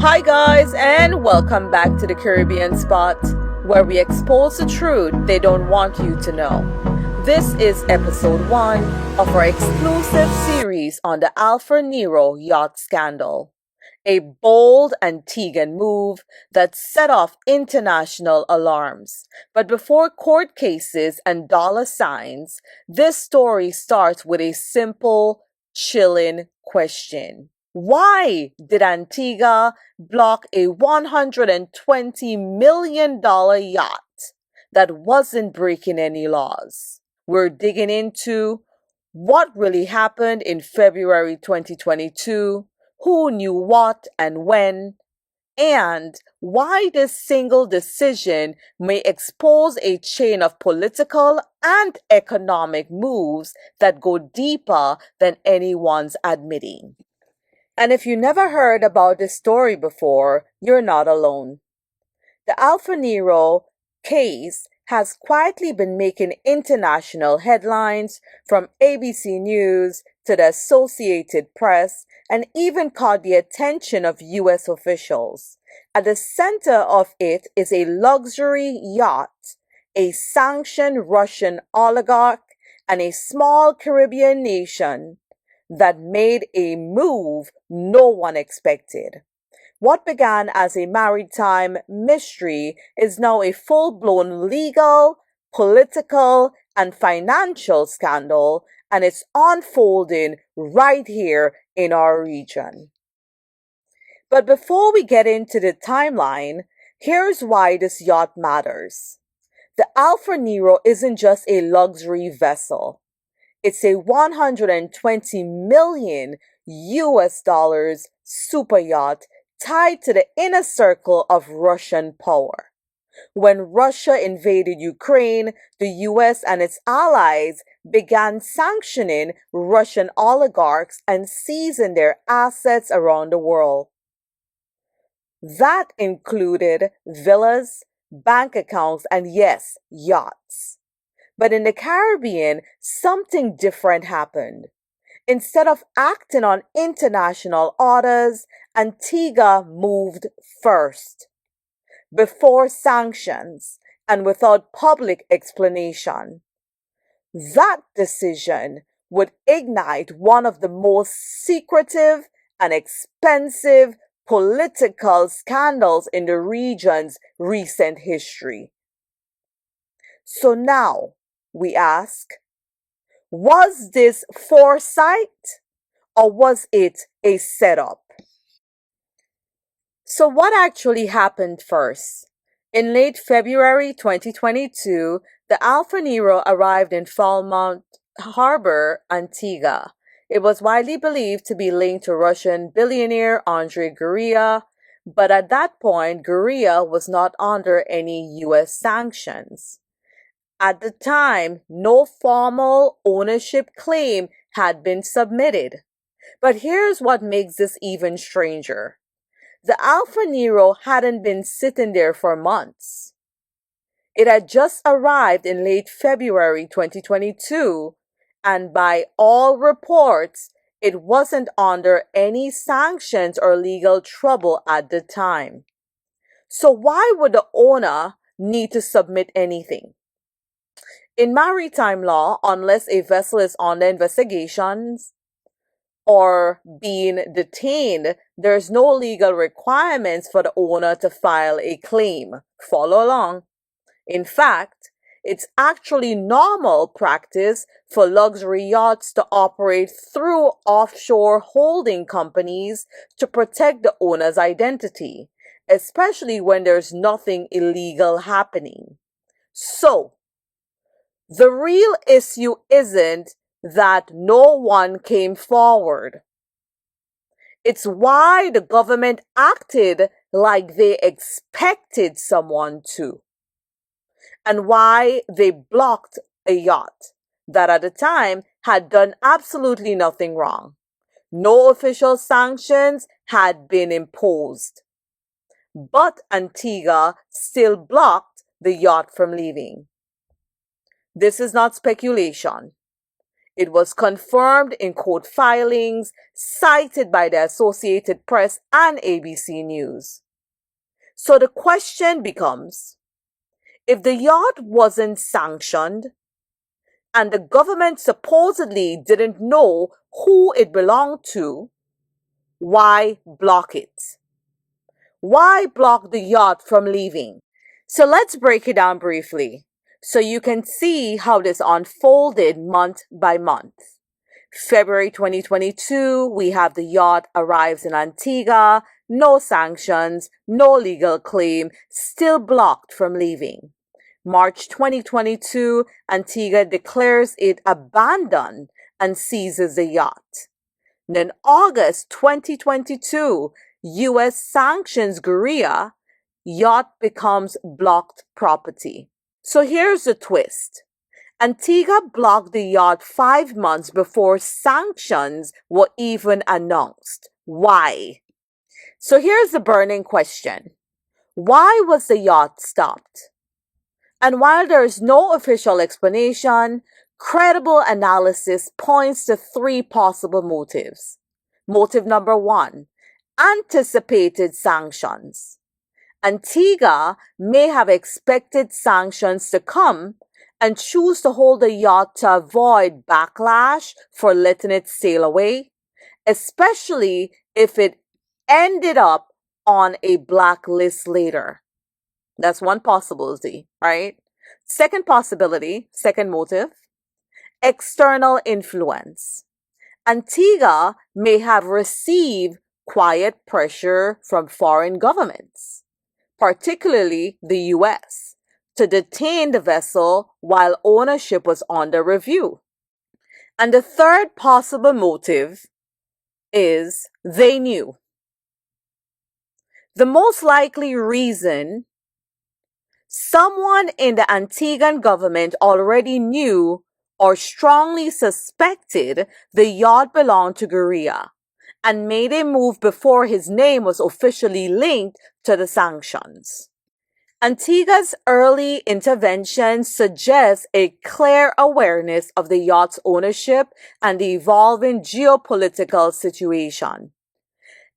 Hi, guys, and welcome back to the Caribbean Spot, where we expose the truth they don't want you to know. This is episode 1 of our exclusive series on the Alfa Nero yacht scandal. A bold Antiguan move that set off international alarms. But before court cases and dollar signs, this story starts with a simple, chilling question. Why did Antigua block a $120 million yacht that wasn't breaking any laws? We're digging into what really happened in February 2022, who knew what and when, and why this single decision may expose a chain of political and economic moves that go deeper than anyone's admitting. And if you never heard about this story before, you're not alone. The Alfa Nero case has quietly been making international headlines, from ABC News to the Associated Press, and even caught the attention of US officials. At the center of it is a luxury yacht, a sanctioned Russian oligarch, and a small Caribbean nation that made a move no one expected. What began as a maritime mystery is now a full-blown legal, political, and financial scandal, and it's unfolding right here in our region. But before we get into the timeline, here's why this yacht matters. The Alfa Nero isn't just a luxury vessel. It's a 120 million US dollars super yacht tied to the inner circle of Russian power. When Russia invaded Ukraine, the US and its allies began sanctioning Russian oligarchs and seizing their assets around the world. That included villas, bank accounts, and yes, yachts. But in the Caribbean, something different happened. Instead of acting on international orders, Antigua moved first. Before sanctions and without public explanation. That decision would ignite one of the most secretive and expensive political scandals in the region's recent history. So now, we ask, was this foresight or was it a setup? So what actually happened first? In late February 2022, the Alfa Nero arrived in Falmouth Harbor, Antigua. It was widely believed to be linked to Russian billionaire Andrei Guria, but at that point, Guria was not under any US sanctions. At the time, no formal ownership claim had been submitted. But here's what makes this even stranger. The Alfa Nero hadn't been sitting there for months. It had just arrived in late February 2022, and by all reports, it wasn't under any sanctions or legal trouble at the time. So why would the owner need to submit anything? In maritime law, unless a vessel is under investigations or being detained, there's no legal requirements for the owner to file a claim. Follow along. In fact, it's actually normal practice for luxury yachts to operate through offshore holding companies to protect the owner's identity, especially when there's nothing illegal happening. So, the real issue isn't that no one came forward. It's why the government acted like they expected someone to, and why they blocked a yacht that at the time had done absolutely nothing wrong. No official sanctions had been imposed, but Antigua still blocked the yacht from leaving. This is not speculation. It was confirmed in court filings cited by the Associated Press and ABC News. So the question becomes, if the yacht wasn't sanctioned and the government supposedly didn't know who it belonged to, why block it? Why block the yacht from leaving? So let's break it down briefly so you can see how this unfolded month by month. February 2022, we have the yacht arrives in Antigua, no sanctions, no legal claim, still blocked from leaving. March 2022, Antigua declares it abandoned and seizes the yacht. Then August 2022, U.S. sanctions Korea, yacht becomes blocked property. So here's the twist. Antigua blocked the yacht 5 months before sanctions were even announced. Why? So here's the burning question. Why was the yacht stopped? And while there is no official explanation, credible analysis points to 3 possible motives. Motive number 1, anticipated sanctions. Antigua may have expected sanctions to come and choose to hold the yacht to avoid backlash for letting it sail away, especially if it ended up on a blacklist later. That's one possibility, right? Second possibility, second motive, external influence. Antigua may have received quiet pressure from foreign governments, particularly the US, to detain the vessel while ownership was under review. And the third possible motive is they knew. The most likely reason, someone in the Antiguan government already knew or strongly suspected the yacht belonged to Korea and made a move before his name was officially linked to the sanctions. Antigua's early intervention suggests a clear awareness of the yacht's ownership and the evolving geopolitical situation.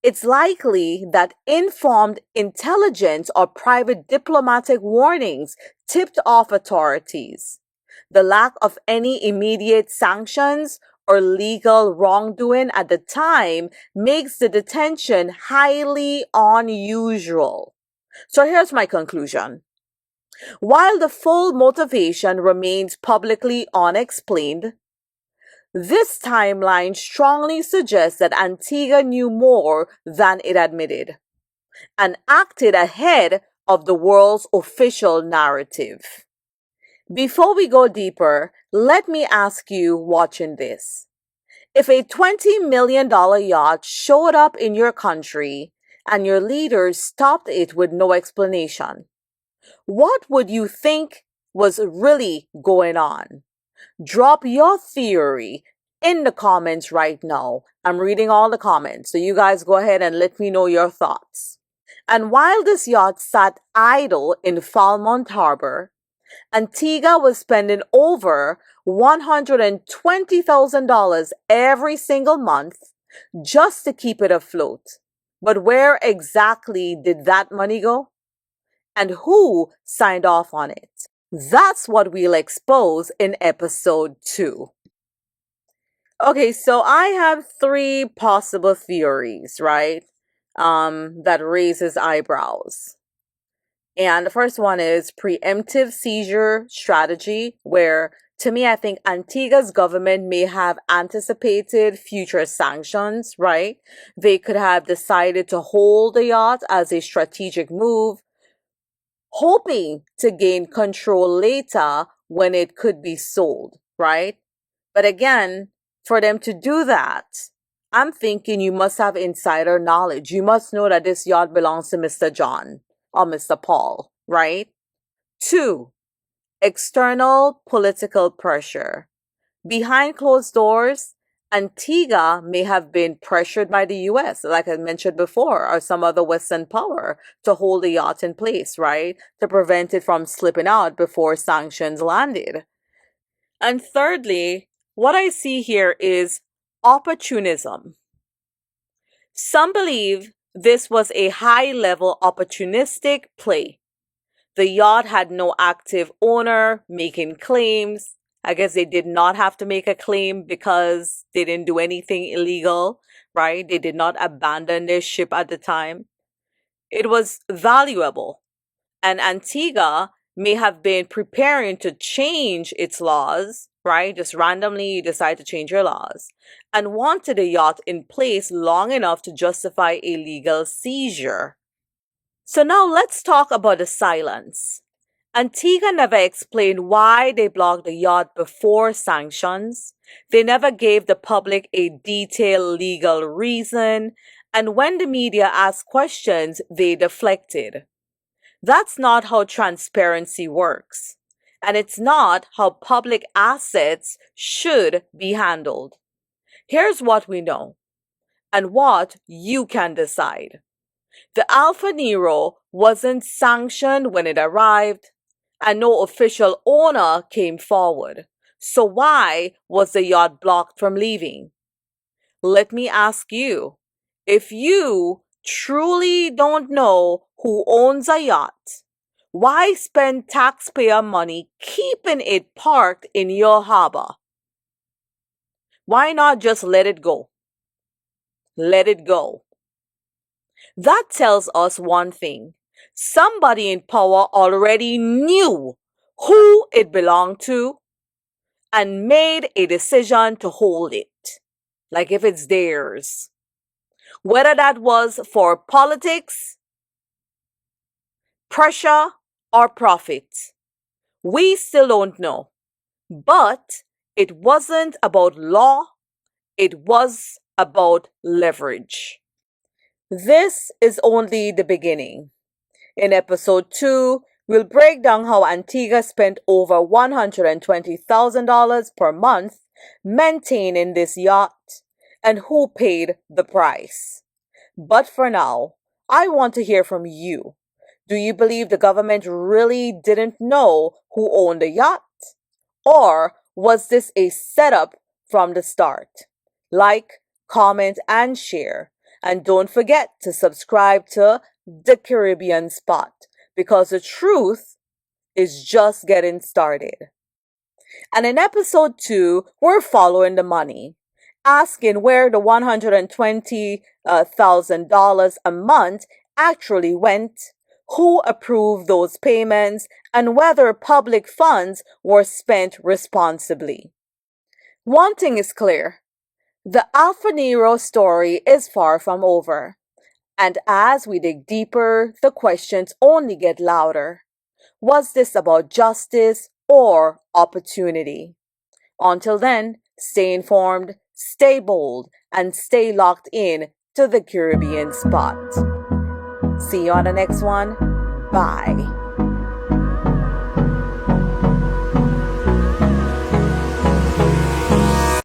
It's likely that informed intelligence or private diplomatic warnings tipped off authorities. The lack of any immediate sanctions or legal wrongdoing at the time makes the detention highly unusual. So here's my conclusion. While the full motivation remains publicly unexplained, this timeline strongly suggests that Antigua knew more than it admitted and acted ahead of the world's official narrative. Before we go deeper, let me ask you watching this. If a $20 million yacht showed up in your country and your leaders stopped it with no explanation, what would you think was really going on? Drop your theory in the comments right now. I'm reading all the comments, so you guys go ahead and let me know your thoughts. And while this yacht sat idle in Falmouth Harbor, Antigua was spending over $120,000 every single month just to keep it afloat. But where exactly did that money go? And who signed off on it? That's what we'll expose in episode 2. Okay, so I have 3 possible theories, right? That raises eyebrows. And the first one is preemptive seizure strategy, where to me, I think Antigua's government may have anticipated future sanctions, right? They could have decided to hold the yacht as a strategic move, hoping to gain control later when it could be sold, right? But again, for them to do that, I'm thinking you must have insider knowledge. You must know that this yacht belongs to Mr. John or Mr. Paul, right? 2, external political pressure. Behind closed doors, Antigua may have been pressured by the US, like I mentioned before, or some other Western power to hold the yacht in place, right? To prevent it from slipping out before sanctions landed. And thirdly, What I see here is opportunism. Some believe this was a high-level opportunistic play. The yacht had no active owner making claims. I guess they did not have to make a claim because they didn't do anything illegal, right? They did not abandon their ship at the time. It was valuable, and Antigua may have been preparing to change its laws, right? Just randomly decide to change your laws, and wanted a yacht in place long enough to justify a legal seizure. So now let's talk about the silence. Antigua never explained why they blocked the yacht before sanctions. They never gave the public a detailed legal reason. And when the media asked questions, they deflected. That's not how transparency works. And it's not how public assets should be handled. Here's what we know and what you can decide. The Alfa Nero wasn't sanctioned when it arrived, and no official owner came forward. So why was the yacht blocked from leaving? Let me ask you, if you truly don't know who owns a yacht, why spend taxpayer money keeping it parked in your harbor? Why not just let it go? Let it go. That tells us one thing. Somebody in power already knew who it belonged to and made a decision to hold it, like if it's theirs. Whether that was for politics, pressure, or profit, we still don't know. But it wasn't about law, it was about leverage. This is only the beginning. In episode 2, we'll break down how Antigua spent over $120,000 per month maintaining this yacht and who paid the price. But for now, I want to hear from you. Do you believe the government really didn't know who owned the yacht? Or was this a setup from the start? Like, comment, and share. And don't forget to subscribe to The Caribbean Spot, because the truth is just getting started. And in episode 2, we're following the money, asking where the $120,000 a month actually went, who approved those payments, and whether public funds were spent responsibly. One thing is clear. The Alfa Nero story is far from over. And as we dig deeper, the questions only get louder. Was this about justice or opportunity? Until then, stay informed, stay bold, and stay locked in to the Caribbean Spot. See you on the next one. Bye.